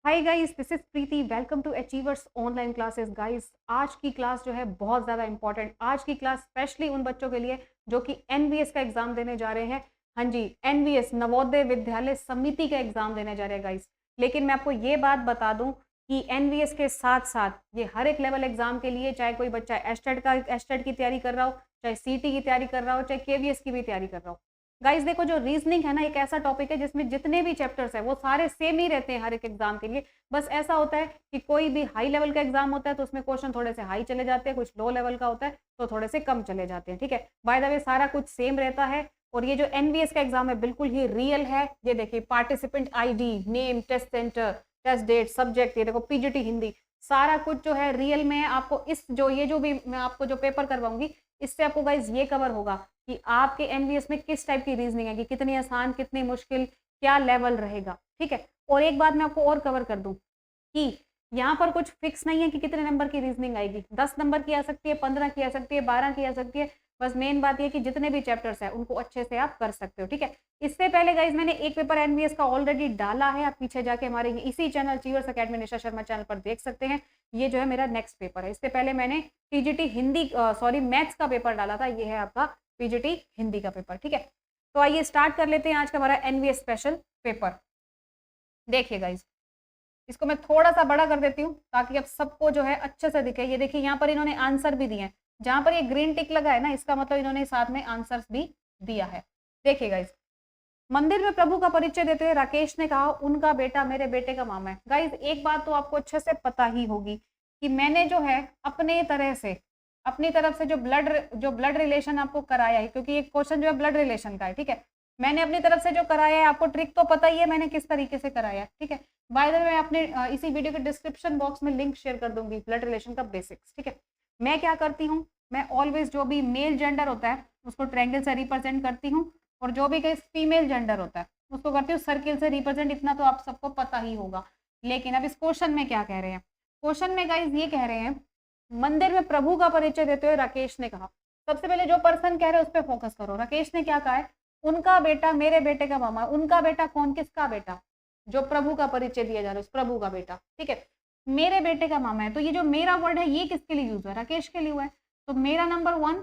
Hi guys, this is Preeti. Welcome to achievers online classes. Guys, आज की class जो है बहुत ज़्यादा इंपॉर्टेंट। आज की क्लास स्पेशली उन बच्चों के लिए जो कि एनवीएस का एग्जाम देने जा रहे हैं। हाँ जी, एनवीएस नवोदय विद्यालय समिति का एग्जाम देने जा रहे हैं गाइस। लेकिन मैं आपको ये बात बता दूं कि एनवीएस के साथ साथ ये हर एक लेवल एग्जाम के लिए, चाहे कोई बच्चा एस्टेट की तैयारी कर रहा हो, चाहे सीटी की तैयारी कर रहा हो, चाहे केवीएस की भी तैयारी कर रहा हो। गाइस देखो, जो रीजनिंग है ना, एक ऐसा टॉपिक है जिसमें जितने भी चैप्टर्स है वो सारे सेम ही रहते हैं हर एक एग्जाम के लिए। बस ऐसा होता है कि कोई भी हाई लेवल का एग्जाम होता है तो उसमें क्वेश्चन थोड़े से हाई चले जाते हैं, कुछ लो लेवल का होता है तो थोड़े से कम चले जाते हैं। ठीक है, बाय द वे सारा कुछ सेम रहता है। और ये जो एनवीएस का एग्जाम है बिल्कुल ही रियल है। ये देखिए, participant ID, name, test centre, test date, subject, ये देखो पीजीटी हिंदी, सारा कुछ जो है रियल में है। आपको इस जो भी मैं आपको जो पेपर करवाऊंगी, इससे आपको गाइज ये कवर होगा कि आपके एनवीएस में किस टाइप की रीजनिंग है, कि कितनी आसान, कितनी मुश्किल, क्या लेवल रहेगा। ठीक है, और एक बात मैं आपको और कवर कर दूं कि यहाँ पर कुछ फिक्स नहीं है कि कितने नंबर की रीजनिंग आएगी। 10 नंबर की आ सकती है, 15 की आ सकती है, 12 की आ सकती है। बस मेन बात ये कि जितने भी चैप्टर्स है उनको अच्छे से आप कर सकते हो। ठीक है, इससे पहले गाइज मैंने एक पेपर एनवीएस का ऑलरेडी डाला है, आप पीछे जाके हमारे इसी channel achievers academy Nisha Sharma channel पर देख सकते हैं। ये जो है मेरा नेक्स्ट पेपर है। इससे पहले मैंने टीजीटी हिंदी मैथ्स का पेपर डाला था। ये है आपका पीजीटी हिंदी का पेपर। ठीक है, तो आइए स्टार्ट कर लेते हैं आज का हमारा एनवीएस स्पेशल पेपर। देखिए गाइज, इसको मैं थोड़ा सा बड़ा कर देती हूँ ताकि अब सबको जो है अच्छे से दिखे। ये देखिए, यहाँ पर इन्होंने आंसर भी दिए हैं। जहां पर ये ग्रीन टिक लगा है ना, इसका मतलब इन्होंने साथ में आंसर्स भी दिया है। देखिए गाइज, मंदिर में प्रभु का परिचय देते हुए राकेश ने कहा, उनका बेटा मेरे बेटे का मामा है। गाइज एक बात तो आपको अच्छे से पता ही होगी कि मैंने जो है अपने तरह से, अपनी तरफ से जो ब्लड रिलेशन आपको कराया है, क्योंकि ये क्वेश्चन जो है ब्लड रिलेशन का है। ठीक है, मैंने अपनी तरफ से जो कराया है, आपको ट्रिक तो पता ही है मैंने किस तरीके से कराया है। ठीक है, बाय द वे मैं अपने इसी वीडियो के डिस्क्रिप्शन बॉक्स में लिंक शेयर कर दूंगी ब्लड रिलेशन का बेसिक्स। ठीक है, मैं क्या करती हूँ, मैं ऑलवेज जो भी मेल जेंडर होता है उसको ट्रायंगल से रिप्रेजेंट करती हूँ, और जो भी कहीं फीमेल जेंडर होता है उसको करती हूँ सर्किल से रिप्रेजेंट। इतना तो आप सबको पता ही होगा। लेकिन अब इस क्वेश्चन में क्या कह रहे हैं, क्वेश्चन में गाइज ये कह रहे हैं, मंदिर में प्रभु का परिचय देते हुए राकेश ने कहा। सबसे पहले जो पर्सन कह रहे हैं उस पर फोकस करो। राकेश ने क्या कहा है, उनका बेटा मेरे बेटे का मामा। उनका बेटा कौन, किसका बेटा, जो प्रभु का परिचय दिया जा रहा है उस प्रभु का बेटा। ठीक है, मेरे बेटे का मामा है, तो ये जो मेरा वर्ड है ये किसके लिए यूज है, राकेश के लिए हुआ है। तो मेरा नंबर 1,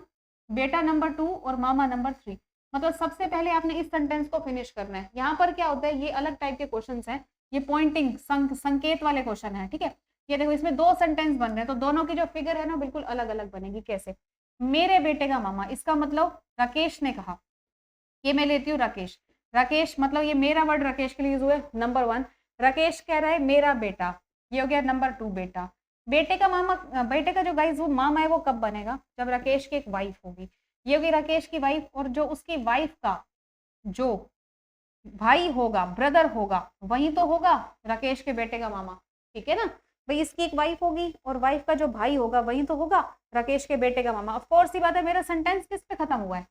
बेटा नंबर 2 और मामा नंबर 3। मतलब सबसे पहले आपने इस सेंटेंस को फिनिश करना है। यहाँ पर क्या होता है, ये अलग टाइप के क्वेश्चन हैं, ये पॉइंटिंग संकेत वाले क्वेश्चन है। ठीक है, ये देखो इसमें 2 सेंटेंस बन रहे हैं, तो दोनों की जो फिगर है ना बिल्कुल अलग अलग बनेगी। कैसे, मेरे बेटे का मामा, इसका मतलब राकेश ने कहा, ये मैं लेती हूँ राकेश। राकेश मतलब ये मेरा वर्ड राकेश के लिए यूज हुआ है। नंबर 1 राकेश कह रहा है मेरा बेटा, ये हो गया नंबर 2 बेटा। बेटे का मामा, बेटे का जो गाइस वो मामा है वो कब बनेगा, जब राकेश की एक वाइफ होगी। ये होगी राकेश की वाइफ, और जो उसकी वाइफ का जो भाई होगा, ब्रदर होगा, वही तो होगा राकेश के बेटे का मामा। ठीक है ना भाई, इसकी एक वाइफ होगी और वाइफ का जो भाई होगा वही तो होगा राकेश के बेटे का मामा। ऑफ कोर्स ही बात है, मेरा सेंटेंस किस पे खत्म हुआ है,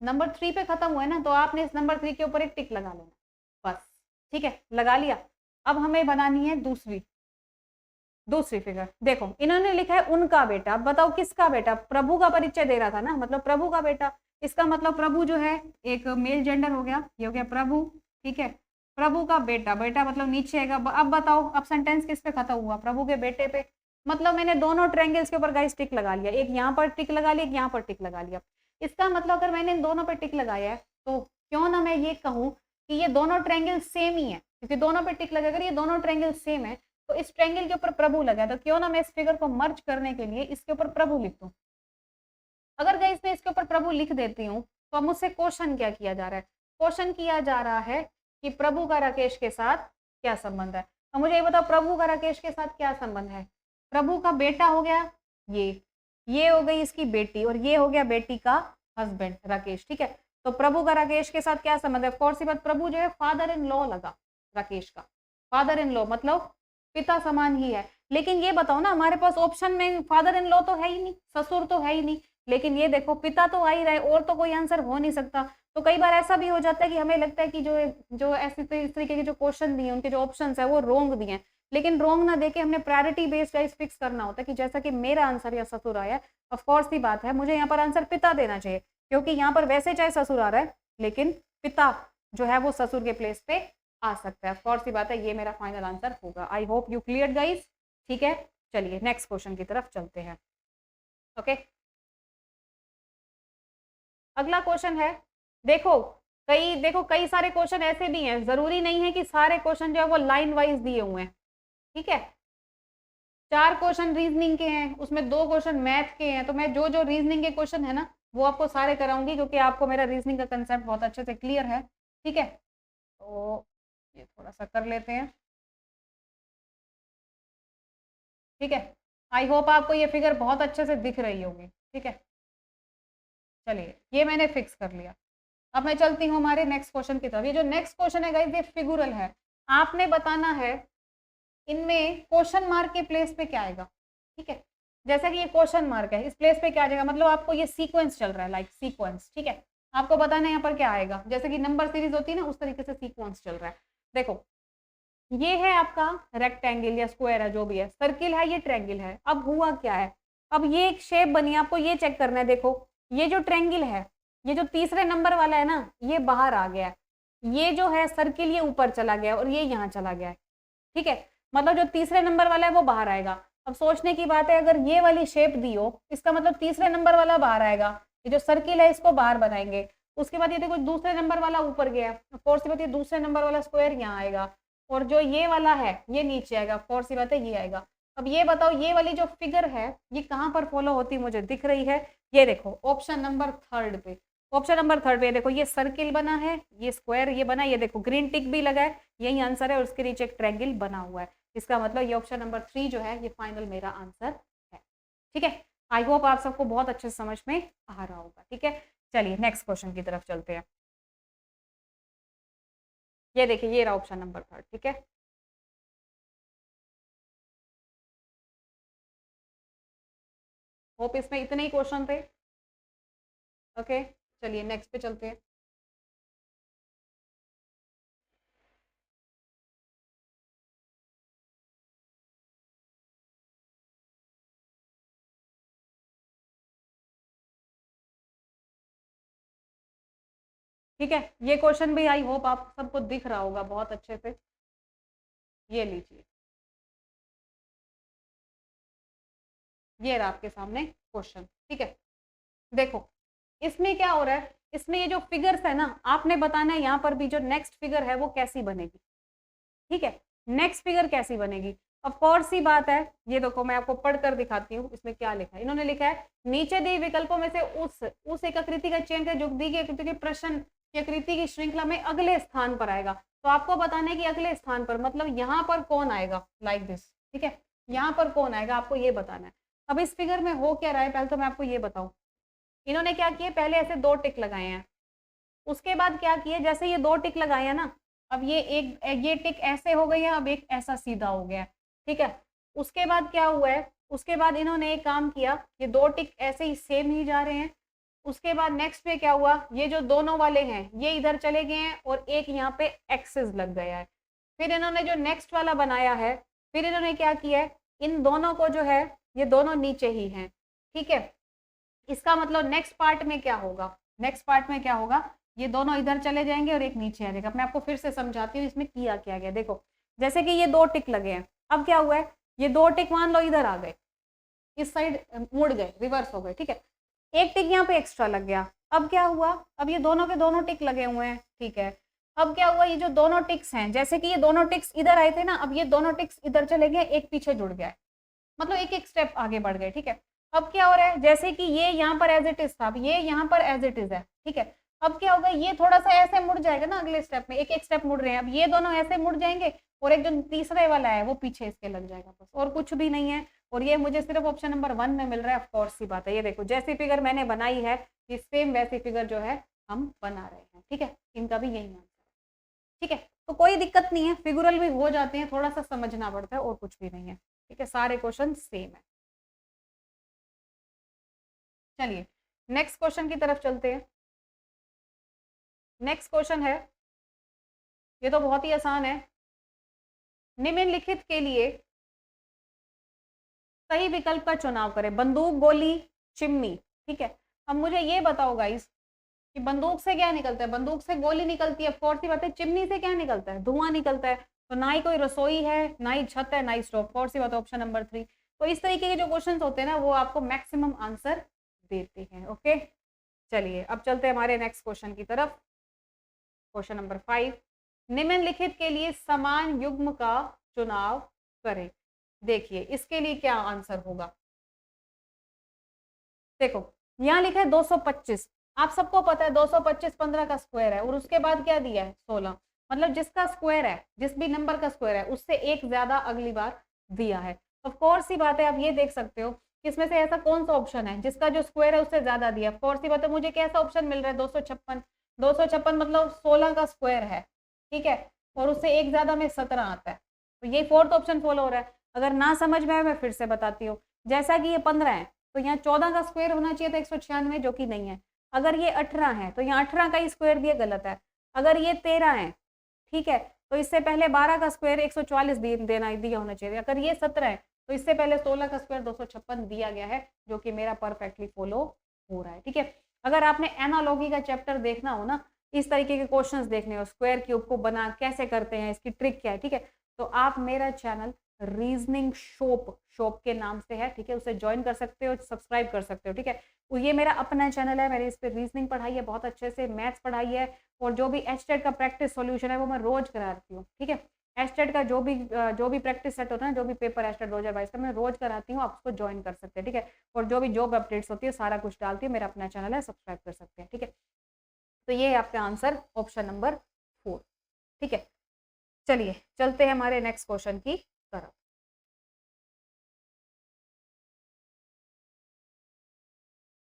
नंबर 3 पे खत्म हुआ है ना, तो आपने इस नंबर 3 के ऊपर एक टिक लगा लेना बस। ठीक है, लगा लिया। अब हमें बनानी है दूसरी फिगर। देखो इन्होंने लिखा है उनका बेटा। अब बताओ किसका बेटा, प्रभु का परिचय दे रहा था ना, मतलब प्रभु का बेटा। इसका मतलब प्रभु जो है एक मेल जेंडर हो गया, ये हो गया प्रभु। ठीक है, प्रभु का बेटा, बेटा मतलब नीचे आएगा। अब बताओ, अब सेंटेंस किस पे खत्म हुआ, प्रभु के बेटे पे। मतलब मैंने दोनों ट्रायंगल्स के ऊपर गाइस टिक लगा लिया, एक यहाँ पर टिक लगा लिया, एक यहाँ पर टिक लगा लिया। इसका मतलब अगर मैंने इन दोनों पे टिक लगाया है तो क्यों ना मैं ये कहूँ कि ये दोनों ट्रायंगल सेम ही है, क्योंकि दोनों पे टिक लगा, अगर ये दोनों ट्रायंगल सेम है तो इस ट्रायंगल के ऊपर प्रभु लगा, तो क्यों ना मैं इस फिगर को मर्ज करने के लिए इसके ऊपर प्रभु लिख दूं। अगर गाइस मैं इसके ऊपर प्रभु लिख देती हूँ तो अब मुझसे क्वेश्चन क्या किया जा रहा है, क्वेश्चन किया जा रहा है कि प्रभु का राकेश के साथ क्या संबंध है। अब मुझे ये बताओ, प्रभु का राकेश के साथ क्या संबंध है। प्रभु का बेटा हो गया ये हो गई इसकी बेटी, और ये हो गया बेटी का हस्बैंड राकेश। ठीक है, तो प्रभु का राकेश के साथ क्या संबंध है, ऑफ कोर्स बात, प्रभु जो है फादर इन लॉ लगा राकेश का, फादर इन लॉ मतलब पिता समान ही है। लेकिन ये बताओ ना, हमारे पास ऑप्शन में फादर इन लॉ तो है ही नहीं, ससुर तो है ही नहीं, लेकिन ये देखो पिता तो आ ही रहा है, और तो कोई आंसर हो नहीं सकता। तो कई बार ऐसा भी हो जाता है कि हमें लगता है कि जो ऐसे इस तरीके के जो क्वेश्चन दिए, उनके जो ऑप्शन है वो रोंग दिए हैं। लेकिन रोंग ना देके हमने प्रायोरिटी बेस्ड वाइज फिक्स करना होता है कि जैसा कि मेरा आंसर या ससुर आया, ऑफ कोर्स ही बात है मुझे यहाँ पर आंसर पिता देना चाहिए, क्योंकि यहाँ पर वैसे चाहे ससुर आ रहा है लेकिन पिता जो है वो ससुर के प्लेस पे आ सकता है। ऑफ कोर्स सी बात है, ये मेरा फाइनल आंसर होगा। I hope you clear guys. ठीक है, चलिए नेक्स्ट क्वेश्चन की तरफ चलते हैं। ओके, अगला क्वेश्चन है, देखो कई सारे क्वेश्चन ऐसे भी हैं, जरूरी नहीं है कि सारे क्वेश्चन जो है वो लाइन वाइज दिए हुए हैं। ठीक है, 4 क्वेश्चन रीजनिंग के हैं, उसमें 2 क्वेश्चन मैथ के हैं, तो मैं जो जो रीजनिंग के क्वेश्चन है ना वो आपको सारे कराऊंगी, क्योंकि आपको मेरा रीजनिंग का कंसेप्ट बहुत अच्छे से क्लियर है। ठीक है, तो ये थोड़ा सा कर लेते हैं। ठीक है, आई होप आपको ये फिगर बहुत अच्छे से दिख रही होगी। ठीक है, चलिए ये मैंने फिक्स कर लिया। अब मैं चलती हूँ हमारे नेक्स्ट क्वेश्चन की तरफ। ये जो नेक्स्ट क्वेश्चन है गाइस, ये फिगुरल है। आपने बताना है इनमें क्वेश्चन मार्क के प्लेस पे क्या आएगा। ठीक है, जैसे कि ये क्वेश्चन मार्क है, इस प्लेस पे क्या आ जाएगा, मतलब आपको ये सीक्वेंस चल रहा है, लाइक सीक्वेंस। ठीक है, आपको बताना है यहाँ पर क्या आएगा, जैसे कि नंबर सीरीज होती है ना, उस तरीके से सीक्वेंस चल रहा है। देखो ये है आपका रेक्टेंगल या स्क्वायर है, जो भी है, सर्किल है, ये ट्रायंगल है। अब हुआ क्या है, अब ये एक शेप बनी, आपको ये चेक करना है। देखो ये जो ट्रायंगल है, ये जो तीसरे नंबर वाला है ना, ये बाहर आ गया है। ये जो है सर्किल, ये ऊपर चला गया और ये यहाँ चला गया है। ठीक है, मतलब जो तीसरे नंबर वाला है वो बाहर आएगा। अब सोचने की बात है, अगर ये वाली शेप दी हो, इसका मतलब तीसरे नंबर वाला बाहर आएगा। ये जो सर्किल है इसको बाहर बनाएंगे। उसके बाद ये देखो दूसरे नंबर वाला ऊपर गया, फोर्थ सी बात, ये दूसरे नंबर वाला स्क्वायर यहाँ आएगा, और जो ये वाला है ये नीचे आएगा। फोर्थ सी बात है, ये आएगा। अब ये बताओ, ये वाली जो फिगर है ये कहाँ पर फॉलो होती मुझे दिख रही है, ये देखो ऑप्शन नंबर 3 पे। ऑप्शन नंबर 3 पे देखो, ये सर्किल बना है, ये स्क्वायर ये बना है, ये देखो ग्रीन टिक भी लगा है, यही आंसर है, और उसके नीचे एक ट्रायंगल बना हुआ है। इसका मतलब ये ऑप्शन नंबर 3 जो है ये फाइनल मेरा आंसर है। ठीक है, आई होप आप सबको बहुत अच्छे से समझ में आ रहा होगा। ठीक है, चलिए नेक्स्ट क्वेश्चन की तरफ चलते हैं। ये देखिए, ये रहा ऑप्शन नंबर 3। ठीक है, होप इसमें इतने ही क्वेश्चन थे। ओके, चलिए नेक्स्ट पे चलते हैं। ठीक है, ये क्वेश्चन भी आई होप आप सबको दिख रहा होगा बहुत अच्छे से। ये लीजिए, ये रहा आपके सामने क्वेश्चन। ठीक है, देखो इसमें क्या हो रहा है, इसमें ये जो फिगर्स है ना, आपने बताना है यहाँ पर भी जो नेक्स्ट फिगर है वो कैसी बनेगी। ठीक है, नेक्स्ट फिगर कैसी बनेगी। ऑफ कोर्स ही बात है, ये देखो मैं आपको पढ़कर दिखाती हूँ इसमें क्या लिखा है। इन्होंने लिखा है, नीचे दिए विकल्पों में से उस एक आकृति का चयन कर जो दी गई आकृति के प्रश्न की आकृति की श्रृंखला में अगले स्थान पर आएगा। तो आपको बताना है कि अगले स्थान पर मतलब यहाँ पर कौन आएगा, लाइक दिस। ठीक है, यहाँ पर कौन आएगा आपको ये बताना है। अब इस फिगर में हो क्या रहा है, पहले तो मैं आपको ये बताऊं। इन्होंने क्या किया, पहले ऐसे 2 टिक लगाए हैं, उसके बाद क्या किया, जैसे ये 2 टिक लगाए हैं ना, अब ये टिक ऐसे हो गई है, अब एक ऐसा सीधा हो गया है। ठीक है, उसके बाद क्या हुआ है, उसके बाद इन्होंने एक काम किया, ये 2 टिक ऐसे ही सेम ही जा रहे हैं। उसके बाद नेक्स्ट में क्या हुआ, ये जो दोनों वाले हैं ये इधर चले गए हैं और एक यहाँ पे एक्सिस लग गया है। फिर इन्होंने जो नेक्स्ट वाला बनाया है, फिर इन्होंने क्या किया है, इन दोनों को जो है ये दोनों नीचे ही हैं। ठीक है, इसका मतलब नेक्स्ट पार्ट में क्या होगा, नेक्स्ट पार्ट में क्या होगा, ये दोनों इधर चले जाएंगे और एक नीचे आ जाएगा। मैं आपको फिर से समझाती हूँ इसमें किया क्या गया। देखो जैसे कि ये 2 टिक लगे हैं, अब क्या हुआ है, ये 2 टिक मान लो इधर आ गए, इस साइड मुड़ गए, रिवर्स हो गए। ठीक है, एक टिक यहाँ पे एक्स्ट्रा लग गया। अब क्या हुआ, अब ये दोनों के दोनों टिक लगे हुए हैं। ठीक है, अब क्या हुआ, ये जो दोनों टिक्स हैं, जैसे कि ये दोनों टिक्स इधर आए थे ना, अब ये दोनों टिक्स इधर चले गए, एक पीछे जुड़ गया है, मतलब एक एक स्टेप आगे बढ़ गए। ठीक है, अब क्या हो रहा है, जैसे कि ये यहाँ पर एज इट इज था, ये यहाँ पर एज इट इज है। ठीक है, अब क्या होगा, ये थोड़ा सा ऐसे मुड़ जाएगा ना, अगले स्टेप में एक एक स्टेप मुड़ रहे हैं, अब ये दोनों ऐसे मुड़ जाएंगे और एक जो तीसरे वाला है वो पीछे इसके लग जाएगा, बस और कुछ भी नहीं है। और ये मुझे सिर्फ ऑप्शन नंबर 1 में मिल रहा है। ऑफ कोर्स सी बात है, ये देखो जैसी फिगर मैंने बनाई है, ये सेम वैसी फिगर जो है हम बना रहे हैं। ठीक है, इनका भी यही आंसर है। ठीक है, तो कोई दिक्कत नहीं है, फिगुरल भी हो जाते हैं, थोड़ा सा समझना पड़ता है और कुछ भी नहीं है। ठीक है, सारे क्वेश्चन सेम है। चलिए नेक्स्ट क्वेश्चन की तरफ चलते हैं। नेक्स्ट क्वेश्चन है, ये तो बहुत ही आसान है। निम्नलिखित के लिए सही विकल्प का चुनाव करें, बंदूक, गोली, चिमनी। ठीक है, अब मुझे ये बताओ गाइस कि बंदूक से क्या निकलता है, बंदूक से गोली निकलती है, फोर्थ सी बात है चिमनी से क्या निकलता है, धुआं निकलता है। तो ना ही कोई रसोई है, ना ही छत है, ना ही स्टोव, फोर्थ सी बात है ऑप्शन नंबर 3। तो इस तरीके के जो क्वेश्चन होते हैं ना वो आपको मैक्सिमम आंसर देते हैं। ओके, चलिए अब चलते हैं हमारे नेक्स्ट क्वेश्चन की तरफ। क्वेश्चन नंबर 5, निम्नलिखित के लिए समान युग्म का चुनाव करें। देखिए इसके लिए क्या आंसर होगा। देखो यहाँ लिखा है 225, आप सबको पता है 225 15 का स्क्वायर है, और उसके बाद क्या दिया है 16, मतलब जिसका स्क्वायर है, जिस भी नंबर का स्क्वायर है उससे एक ज्यादा अगली बार दिया है। ऑफ कोर्स सी बात है, आप ये देख सकते हो कि इसमें से ऐसा कौन सा ऑप्शन है जिसका जो स्क्वायर है उससे ज्यादा दिया। ऑफ कोर्स सी बात है, मुझे कैसा ऑप्शन मिल रहा है 256, 256 मतलब 16 का स्क्वायर है, ठीक है, और उससे एक ज्यादा में 17 आता है, तो ये फोर्थ ऑप्शन फॉलो हो रहा है। अगर ना समझ में आए मैं फिर से बताती हूँ, जैसा कि ये 15 है तो यहाँ 14 का स्क्वायर होना चाहिए था 196, जो कि नहीं है। अगर ये 18 है तो यहाँ 18 का ही स्क्वायर दिया, गलत है। अगर ये 13 है, ठीक है, तो इससे पहले 12 का स्क्वायर 144 देना दिया होना चाहिए। अगर ये 17 है तो इससे पहले 16 का स्क्वायर 256 दिया गया है, जो कि मेरा परफेक्टली फॉलो हो रहा है। ठीक है, अगर आपने एनालॉजी का चैप्टर देखना हो ना, इस तरीके के क्वेश्चंस देखने हो, स्क्वायर क्यूब को बना कैसे करते हैं, इसकी ट्रिक क्या है, ठीक है, तो आप मेरा चैनल रीजनिंग शॉप के नाम से है, ठीक है, उसे ज्वाइन कर सकते हो, सब्सक्राइब कर सकते हो। ठीक है, ये मेरा अपना चैनल है, मैंने इस पे रीजनिंग पढ़ाई है बहुत अच्छे से, मैथ्स पढ़ाई है, और जो भी एचटेट का प्रैक्टिस सॉल्यूशन है वो मैं रोज कराती हूँ। ठीक है, एचटेट का जो भी प्रैक्टिस सेट होता है ना, जो भी पेपर एचटेट 2022 का मैं रोज कराती हूँ, आप उसको ज्वाइन कर सकते हैं। ठीक है, और जो भी जॉब अपडेट्स होती है सारा कुछ डालती है, मेरा अपना चैनल है, सब्सक्राइब कर सकते हैं। ठीक है, तो ये है आपका आंसर ऑप्शन नंबर 4। ठीक है, चलिए चलते हैं हमारे नेक्स्ट क्वेश्चन की तरफ।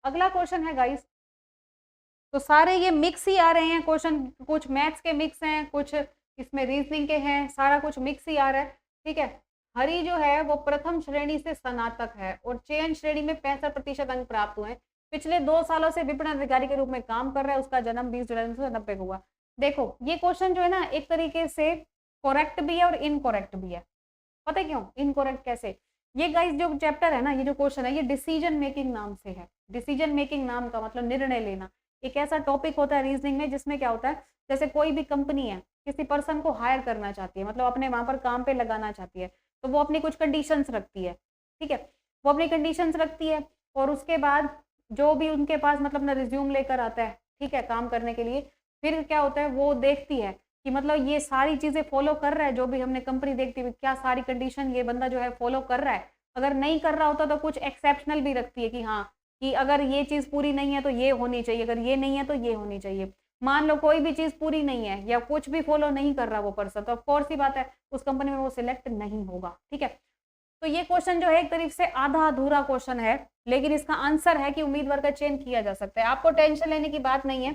अगला क्वेश्चन है गाइस, तो सारे ये मिक्स ही आ रहे हैं क्वेश्चन, कुछ मैथ्स के मिक्स हैं, कुछ इसमें रीजनिंग के हैं, सारा कुछ मिक्स ही आ रहा है। ठीक है, हरि जो है वो प्रथम श्रेणी से स्नातक है और चयन श्रेणी में 65% अंक प्राप्त हुए हैं, पिछले 2 सालों से विपणन अधिकारी के रूप में काम कर रहा है, उसका जन्म 20 जुलाई 1990 को हुआ। देखो ये क्वेश्चन जो है ना एक तरीके से करेक्ट भी है और इनकरेक्ट भी है। पता है क्यों इनकरेक्ट कैसे, ये गाइस जो चैप्टर है ना, ये जो क्वेश्चन है ये डिसीजन मेकिंग नाम से है। डिसीजन मेकिंग नाम का मतलब निर्णय लेना। एक ऐसा टॉपिक होता है रीजनिंग में जिसमें क्या होता है, जैसे कोई भी कंपनी है किसी पर्सन को हायर करना चाहती है, मतलब अपने वहां पर काम पे लगाना चाहती है, तो वो अपनी कुछ कंडीशंस रखती है। ठीक है, वो अपनी कंडीशंस रखती है, और उसके बाद जो भी उनके पास मतलब अपना रिज्यूम लेकर आता है, ठीक है, काम करने के लिए, फिर क्या होता है वो देखती है कि मतलब ये सारी चीजें फॉलो कर रहा है, जो भी हमने कंपनी देखती है क्या सारी कंडीशन ये बंदा जो है फॉलो कर रहा है। अगर नहीं कर रहा होता तो कुछ एक्सेप्शनल भी रखती है कि हाँ, कि अगर ये चीज पूरी नहीं है तो ये होनी चाहिए, अगर ये नहीं है तो ये होनी चाहिए। मान लो कोई भी चीज पूरी नहीं है या कुछ भी फॉलो नहीं कर रहा वो पर्सन, तो ऑफकोर्स ही बात है उस कंपनी में वो सिलेक्ट नहीं होगा। ठीक है, तो ये क्वेश्चन जो है एक तरीके से आधा अधूरा क्वेश्चन है, लेकिन इसका आंसर है कि उम्मीदवार का चयन किया जा सकता है, आपको टेंशन लेने की बात नहीं है।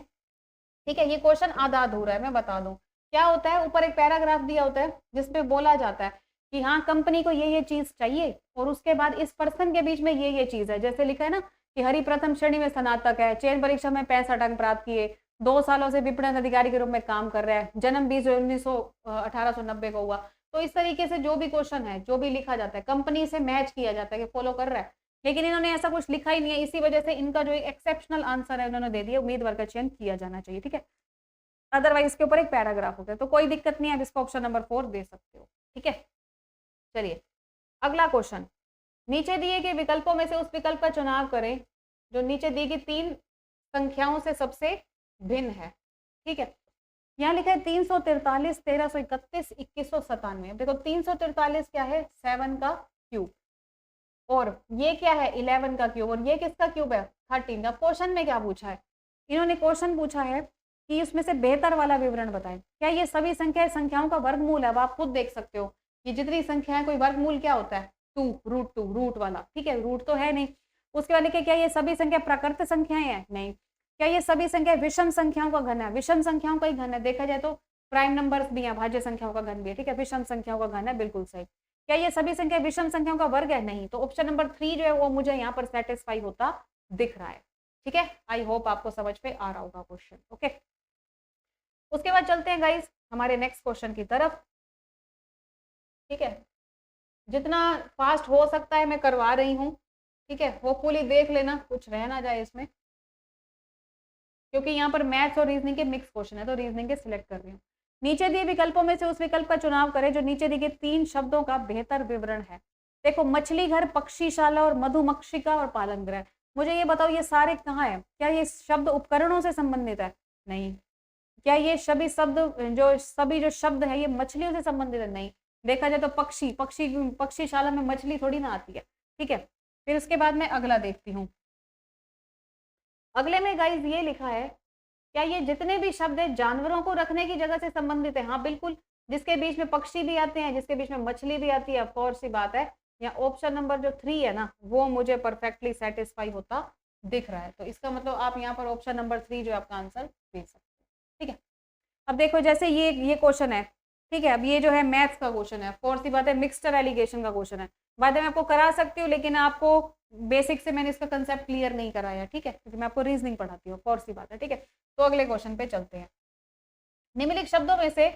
ठीक है, ये क्वेश्चन आधा अधूरा है, मैं बता दूं क्या होता है। ऊपर एक पैराग्राफ दिया होता है जिसपे बोला जाता है कि हाँ कंपनी को ये चीज चाहिए, और उसके बाद इस पर्सन के बीच में ये चीज है। जैसे लिखा है ना कि हरि प्रथम श्रेणी में स्नातक है, चयन परीक्षा में 65 अंक प्राप्त किए, 2 सालों से विपणन अधिकारी के रूप में काम कर रहा है, जन्म 1890 को हुआ। तो इस तरीके से जो भी क्वेश्चन है, जो भी लिखा जाता है, कंपनी से मैच किया जाता है कि फॉलो कर रहा है, लेकिन इन्होंने ऐसा कुछ लिखा ही नहीं है, इसी वजह से इनका जो एक्सेप्शनल आंसर है उन्होंने दे दिया, उम्मीदवार का चयन किया जाना चाहिए। ठीक है, अदरवाइज इसके ऊपर एक पैराग्राफ होता है, तो कोई दिक्कत नहीं है, आप इसको ऑप्शन नंबर 4 दे सकते हो। ठीक है, चलिए अगला क्वेश्चन, नीचे दिए गए विकल्पों में से उस विकल्प का चुनाव करें जो नीचे दी गई 3 संख्याओं से सबसे भिन्न है। ठीक है, यहाँ लिखा है 343, 1331, 2197। देखो 343 क्या है 7 का क्यूब, और ये क्या है 11 का क्यूब, और ये किसका क्यूब है 13 का। क्वेश्चन में क्या पूछा है, इन्होंने क्वेश्चन पूछा है कि उसमें से बेहतर वाला विवरण बताएं। क्या ये सभी संख्याओं का वर्गमूल है, अब आप खुद देख सकते हो ये जितनी संख्या है, कोई वर्गमूल क्या होता है 2 रूट वाला। ठीक है, रूट तो है नहीं। उसके बाद लिखे क्या ये सभी संख्या प्राकृत संख्याएं हैं, नहीं। क्या ये सभी संख्या विषम संख्याओं का घन है, विषम संख्याओं का ही घन है, देखा जाए तो प्राइम नंबर्स भी है, भाज्य संख्याओं का घन भी है। ठीक है, विषम संख्याओं का घन है, बिल्कुल सही। क्या ये सभी संख्या विषम संख्याओं का वर्ग है, नहीं। तो ऑप्शन नंबर 3 जो है वो मुझे यहाँ पर सेटिस्फाई होता दिख रहा है। ठीक है, आई होप आपको समझ पे आ रहा होगा क्वेश्चन। ओके, उसके बाद चलते हैं गाइस हमारे नेक्स्ट क्वेश्चन की तरफ। ठीक है, जितना फास्ट हो सकता है मैं करवा रही हूँ। ठीक है, होपफुली देख लेना कुछ रह ना जाए इसमें। क्योंकि यहाँ पर मैथ्स और रीजनिंग के मिक्स क्वेश्चन है, तो रीजनिंग के सिलेक्ट कर रही हूँ। नीचे दिए विकल्पों में से उस विकल्प का चुनाव करें जो नीचे दिए 3 शब्दों का बेहतर विवरण है। देखो, मछली घर, पक्षीशाला और मधुमक्षिका और पालनगृह। मुझे ये बताओ, ये सारे कहाँ है? क्या ये शब्द उपकरणों से संबंधित है? नहीं। क्या ये सभी जो शब्द है ये मछलियों से संबंधित है? नहीं। देखा जाए तो पक्षीशाला में मछली थोड़ी ना आती है, ठीक है। फिर उसके बाद मैं अगला देखती हूँ। अगले में गाइज ये लिखा है, क्या ये जितने भी शब्द है जानवरों को रखने की जगह से संबंधित है? हाँ बिल्कुल, जिसके बीच में पक्षी भी आते हैं, जिसके बीच में मछली भी आती है, ऑफ कोर्स सी बात है। या ऑप्शन नंबर जो 3 है ना, वो मुझे परफेक्टली सेटिस्फाई होता दिख रहा है। तो इसका मतलब आप यहाँ पर ऑप्शन नंबर 3 जो आपका आंसर दे सकते हैं, ठीक है। अब देखो, जैसे ये क्वेश्चन है, ठीक है। अब ये जो है मैथ्स का क्वेश्चन है, ऑफ कोर्स सी बात है, मिक्सचर एलिगेशन का क्वेश्चन है। बाद में आपको करा सकती हूँ, लेकिन आपको बेसिक से मैंने इसका कंसेप्ट क्लियर नहीं कराया, ठीक है, क्योंकि मैं आपको रीजनिंग पढ़ाती हूँ, ऑफ कोर्स सी बात है, ठीक है। तो अगले क्वेश्चन पे चलते हैं। निम्नलिखित शब्दों में से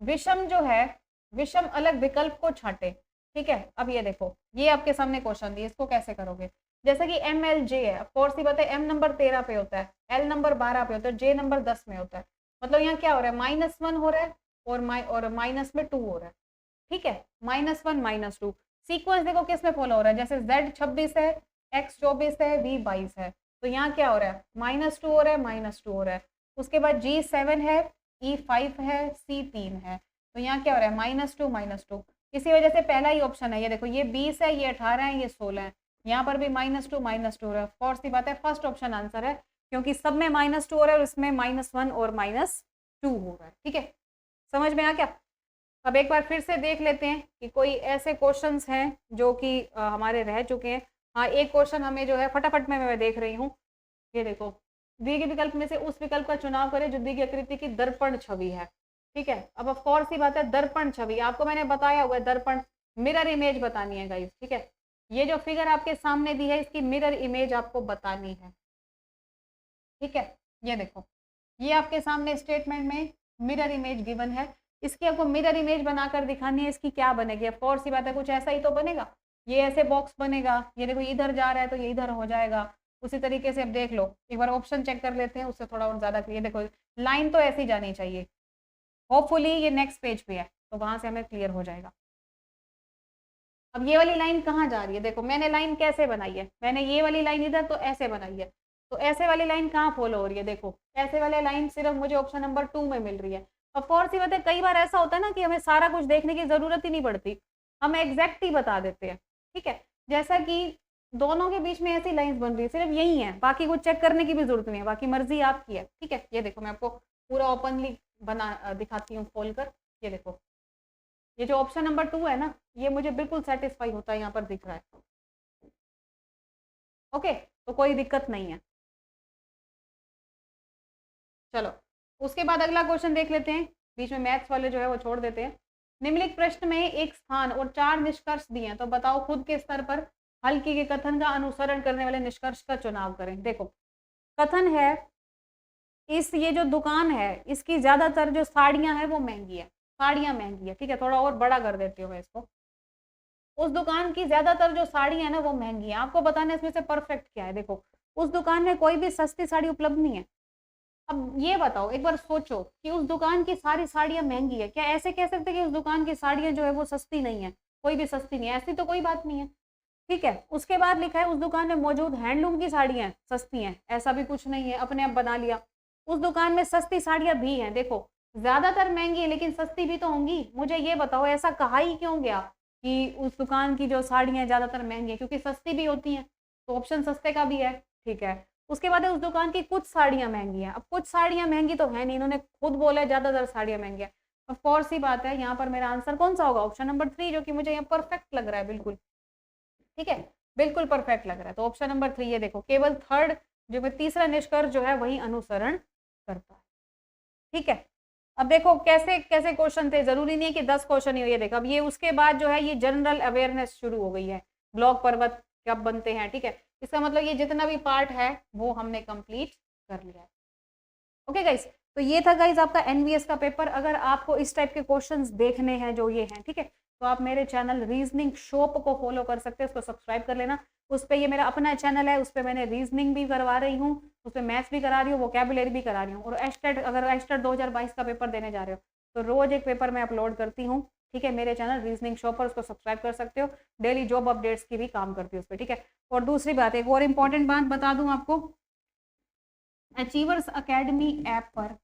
विषम जो है, विषम अलग विकल्प को छांटे, ठीक है। अब ये देखो, ये आपके सामने क्वेश्चन दिए, इसको कैसे करोगे? जैसे कि MLJ है, ऑफ कोर्स सी बात है, M नंबर 13 पे होता है, L नंबर 12 पे होता है, J नंबर 10 में होता है। मतलब यहाँ क्या हो रहा है, -1 हो रहा है और माइनस में 2 हो रहा है, ठीक है। -1 -2 सीक्वेंस देखो किस में फॉलो हो रहा है। जैसे Z 26 है, X 24 है, V 22 है, तो यहाँ क्या हो रहा है, -2 हो रहा है, -2 हो रहा है। उसके बाद G 7 है, E 5 है, C 3 है, तो यहाँ क्या हो रहा है, -2 -2। इसी वजह से पहला ही ऑप्शन है, ये देखो, ये 20 है, ये 18 है, ये 16 है, यहाँ पर भी -2 -2 हो रहा है। फॉर सी बात है, फर्स्ट ऑप्शन आंसर है, क्योंकि सब में -2 हो रहा है और इसमें -1 और -2 हो रहा है, ठीक है। समझ में आ क्या? अब एक बार फिर से देख लेते हैं कि कोई ऐसे क्वेश्चंस हैं जो कि हमारे रह चुके हैं। हाँ, एक क्वेश्चन हमें जो है फटाफट में मैं देख रही हूँ। ये देखो, दिए गए विकल्प में से उस विकल्प का चुनाव करें जो दी गई आकृति की दर्पण छवि है, ठीक है। अब ऑफ कोर्स सी बात है, दर्पण छवि आपको मैंने बताया हुआ है, दर्पण मिरर इमेज बतानी है गाइस, ठीक है। ये जो फिगर आपके सामने दी है, इसकी मिरर इमेज आपको बतानी है, ठीक है। ये देखो, ये आपके सामने स्टेटमेंट में मिरर इमेज गिवन है, इसकी आपको मिरर इमेज बनाकर दिखानी है। इसकी क्या बनेगी? ऑफ कोर्स सी बात है, कुछ ऐसा ही तो बनेगा। ये ऐसे बॉक्स बनेगा, ये देखो इधर जा रहा है तो ये इधर हो जाएगा। उसी तरीके से अब देख लो, एक बार ऑप्शन चेक कर लेते हैं, उससे थोड़ा और ज्यादा क्लियर। देखो, लाइन तो ऐसी जानी चाहिए, होपफुली ये नेक्स्ट पेज पे है तो वहां से हमें क्लियर हो जाएगा। अब ये वाली लाइन कहाँ जा रही है? देखो, मैंने लाइन कैसे बनाई है, मैंने ये वाली लाइन इधर तो ऐसे बनाई है, तो ऐसे वाली लाइन कहाँ फॉलो हो रही है? देखो, ऐसे वाली लाइन सिर्फ मुझे ऑप्शन नंबर 2 में मिल रही है। ऑफ कोर्स सी बात है, कई बार ऐसा होता है ना कि हमें सारा कुछ देखने की जरूरत ही नहीं पड़ती, हम एग्जैक्ट ही बता देते हैं, ठीक है। जैसा कि दोनों के बीच में ऐसी लाइंस बन रही है, सिर्फ यही है, बाकी कुछ चेक करने की भी जरूरत नहीं है, बाकी मर्जी आपकी है, ठीक है। ये देखो, मैं आपको पूरा ओपनली बना दिखाती हूँ खोल कर। ये देखो, ये जो ऑप्शन नंबर 2 है ना, ये मुझे बिल्कुल सेटिस्फाई होता है, यहाँ पर दिख रहा है, ओके, तो कोई दिक्कत नहीं है। चलो, उसके बाद अगला क्वेश्चन देख लेते हैं, बीच में मैथ्स वाले जो है वो छोड़ देते हैं। निम्नलिखित प्रश्न में एक स्थान और 4 निष्कर्ष दिए हैं, तो बताओ खुद के स्तर पर हल किए गए कथन का अनुसरण करने वाले निष्कर्ष का चुनाव करें। देखो, कथन है, ये जो दुकान है इसकी ज्यादातर जो साड़ियां हैं वो महंगी है, साड़ियां महंगी है, ठीक है। थोड़ा और बड़ा कर देती हूँ मैं इसको, उस दुकान की ज्यादातर जो साड़ी है ना वो महंगी है। आपको बताना है इसमें से परफेक्ट क्या है। देखो, उस दुकान में कोई भी सस्ती साड़ी उपलब्ध नहीं है। अब ये बताओ, एक बार सोचो कि उस दुकान की सारी साड़ियां महंगी है, क्या ऐसे कह सकते कि उस दुकान की साड़ियां जो है वो सस्ती नहीं है? कोई भी सस्ती नहीं है, ऐसी तो कोई बात नहीं है, ठीक है। उसके बाद लिखा है उस दुकान में मौजूद हैंडलूम की साड़ियां सस्ती हैं, ऐसा भी कुछ नहीं है, अपने आप बना लिया। उस दुकान में सस्ती साड़ियां भी हैं, देखो ज्यादातर महंगी है लेकिन सस्ती भी तो होंगी। मुझे ये बताओ, ऐसा कहा ही क्यों गया कि उस दुकान की जो साड़ियां ज्यादातर महंगी है? क्योंकि सस्ती भी होती हैं, तो ऑप्शन सस्ते का भी है, ठीक है। उसके बाद है उस दुकान की कुछ साड़ियां महंगी हैं। अब कुछ साड़ियां महंगी तो है नहीं, इन्होंने खुद बोला है ज्यादातर साड़ियां महंगी है। ऑफ कोर्स ही बात है, यहाँ पर मेरा आंसर कौन सा होगा? ऑप्शन नंबर 3, जो कि मुझे यहाँ परफेक्ट लग रहा है, बिल्कुल, ठीक है, बिल्कुल परफेक्ट लग रहा है। तो ऑप्शन नंबर 3, ये देखो, केवल थर्ड जो तीसरा निष्कर्ष जो है वही अनुसरण करता है, ठीक है। अब देखो कैसे कैसे क्वेश्चन थे, जरूरी नहीं है कि 10 क्वेश्चन ही हो। ये देखो, अब ये उसके बाद जो है ये जनरल अवेयरनेस शुरू हो गई है, ब्लॉक पर्वत कब बनते हैं, ठीक है। इसका मतलब ये जितना भी पार्ट है वो हमने कंप्लीट कर लिया है, ओके गाइस। तो ये था गाइस आपका एनवीएस का पेपर। अगर आपको इस टाइप के क्वेश्चंस देखने हैं जो ये हैं, ठीक है, तो आप मेरे चैनल रीजनिंग शॉप को फॉलो कर सकते हैं, उसको सब्सक्राइब कर लेना। उस पर ये मेरा अपना चैनल है, उस पर मैंने रीजनिंग भी करवा रही हूँ, उस पर मैथ्स भी करा रही हूँ, वोकैबुलरी भी करा रही हूँ। और एस्टेट, अगर एस्टेट 2022 का पेपर देने जा रहे हो तो रोज एक पेपर मैं अपलोड करती हूँ, ठीक है। मेरे चैनल रीजनिंग शो पर उसको सब्सक्राइब कर सकते हो, डेली जॉब अपडेट्स की भी काम करती हूँ उस पर, ठीक है। और दूसरी बात, एक और इम्पॉर्टेंट बात बता दूं आपको, अचीवर्स अकेडमी ऐप पर,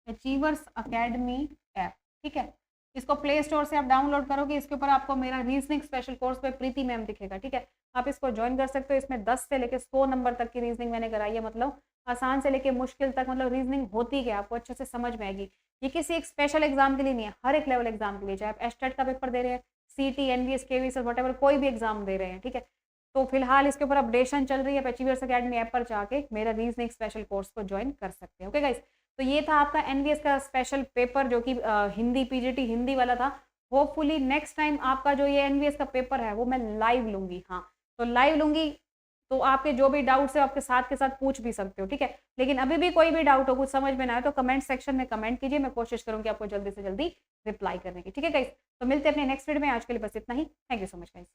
अचीवर्स अकेडमी ऐप, ठीक है, इसको प्ले स्टोर से आप डाउनलोड करोगे, इसके ऊपर आपको मेरा रीजनिंग स्पेशल कोर्स पे प्रीति मैम दिखेगा, ठीक है। आप इसको ज्वाइन कर सकते हो। इसमें 10 से लेके 100 नंबर तक की रीजनिंग मैंने कराई है, मतलब आसान से लेके मुश्किल तक, मतलब रीजनिंग होती क्या आपको अच्छे से समझ में आएगी। ये किसी एक स्पेशल एग्जाम के लिए नहीं है, हर एक लेवल एग्जाम के लिए, चाहे आप एस्टेट का पेपर दे रहे हैं, सीटी, एनवीएस, केवीएस, वट कोई भी एग्जाम दे रहे हैं, ठीक है। तो फिलहाल इसके ऊपर अपडेशन चल रही है, अचीवर्स अकेडमी ऐप पर जाके मेरा रीजनिंग स्पेशल कोर्स को ज्वाइन कर सकते हैं। ओके गाइस, तो ये था आपका एनवीएस का स्पेशल पेपर, जो कि हिंदी पीजीटी हिंदी वाला था। होपफुली नेक्स्ट टाइम आपका जो ये एनवीएस का पेपर है वो मैं लाइव लूंगी, हाँ, तो लाइव लूंगी, तो आपके जो भी डाउट्स है आपके साथ के साथ पूछ भी सकते हो, ठीक है। लेकिन अभी भी कोई भी डाउट हो, कुछ समझ में ना आए, तो कमेंट सेक्शन में कमेंट कीजिए, मैं कोशिश करूंगी आपको जल्दी से जल्दी रिप्लाई करने की, ठीक है गाइस। तो मिलते हैं अपने नेक्स्ट वीडियो में, आज के लिए बस इतना ही। Thank you so much guys.